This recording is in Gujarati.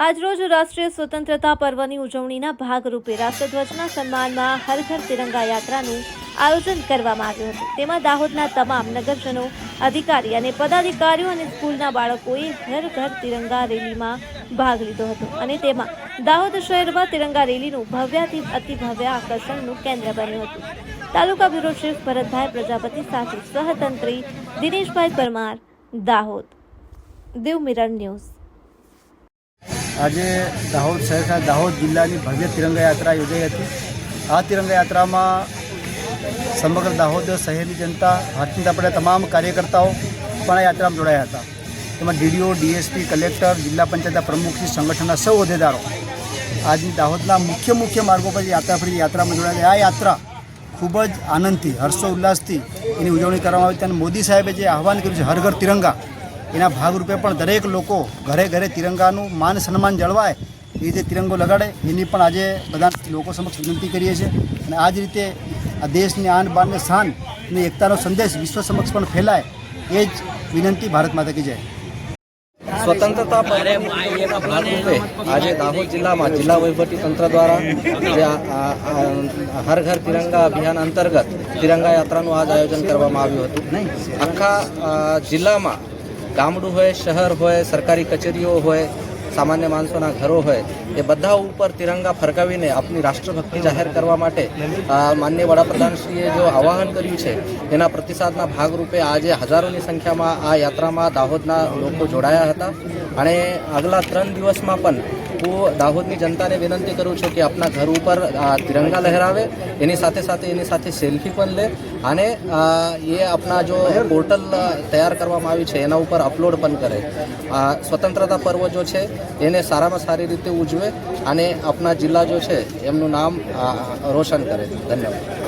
આજરોજ રાષ્ટ્રીય સ્વતંત્રતા પર્વની ઉજવણીના ભાગરૂપે રાષ્ટ્રધ્વજના સન્માનમાં હર ઘર તિરંગા યાત્રાનું આયોજન કરવામાં આવ્યું હતું। તેમાં દાહોદના તમામ નગરજનો, અધિકારી અને પદાધિકારીઓ અને સ્કૂલના બાળકોએ હર ઘર તિરંગા રેલીમાં ભાગ લીધો હતો અને તેમાં દાહોદ શહેરમાં તિરંગા રેલીનું ભવ્યાથી અતિભવ્ય આકર્ષણનું કેન્દ્ર બન્યું હતું। તાલુકા બ્યુરો ચીફ ભરતભાઈ પ્રજાપતિ સાથે સહતંત્રી દિનેશભાઈ પરમાર, દાહોદ। Div mirror news. આજે દાહોદ શહેર દાહોદ જિલ્લાની ભવ્ય તિરંગા યાત્રા યોજાઈ હતી। આ તિરંગા યાત્રામાં સમગ્ર દાહોદ શહેરની જનતા, ભારતીય જનતા પાર્ટીના તમામ કાર્યકર્તાઓ પણ આ યાત્રામાં જોડાયા હતા। તેમાં ડીડીઓ, ડીએસપી, કલેક્ટર, જિલ્લા પંચાયતના પ્રમુખથી સંગઠનના સૌ હોદ્દેદારો આજની દાહોદના મુખ્ય માર્ગો પર યાત્રામાં જોડાયા। આ યાત્રા ખૂબ જ આનંદથી, હર્ષોલ્લાસથી એની ઉજવણી કરવામાં આવી હતી અને મોદી સાહેબે જે આહવાન કર્યું છે હર ઘર તિરંગા, એના ભાગરૂપે પણ દરેક લોકો ઘરે ઘરે તિરંગાનું માન સન્માન જળવાય એ રીતે તિરંગો લગાડે એની પણ આજે બધા લોકો સમક્ષ વિનંતી કરીએ છીએ અને આ જ રીતે આ દેશની આન બાન ને શાન અને એકતાનો સંદેશ વિશ્વ સમક્ષ પણ ફેલાય એ જ વિનંતી। ભારત માતા કી જય। સ્વતંત્રતા પર્વના ભાગરૂપે આજે દાહોદ જિલ્લામાં જિલ્લા વહીવટી તંત્ર દ્વારા જે હર ઘર તિરંગા અભિયાન અંતર્ગત તિરંગા યાત્રાનું આજ આયોજન કરવામાં આવ્યું હતું। આખા જિલ્લામાં ગામડું હોય, શહેર હોય, સરકારી કચેરીઓ હોય, સામાન્ય માણસોના ઘરો હોય, એ બધા ઉપર તિરંગા ફરકાવીને આપણી રાષ્ટ્રભક્તિ જાહેર કરવા માટે માનનીય વડાપ્રધાનશ્રીએ જો આહવાન કર્યું છે એના પ્રતિસાદના ભાગરૂપે આજે હજારોની સંખ્યામાં આ યાત્રામાં દાહોદના લોકો જોડાયા હતા અને આગલા 3 દિવસમાં પણ હું દાહોદની જનતાને વિનંતી કરું છું કે આપણા ઘર ઉપર તિરંગા લહેરાવે, એની સાથે સેલ્ફી પણ લે અને એ આપણા જો પોર્ટલ તૈયાર કરવામાં આવ્યું છે એના ઉપર અપલોડ પણ કરે। સ્વતંત્રતા પર્વ જો છે એને સારામાં સારી રીતે ઉજવે અને આપણા જિલ્લા જો છે એમનું નામ રોશન કરે। ધન્યવાદ।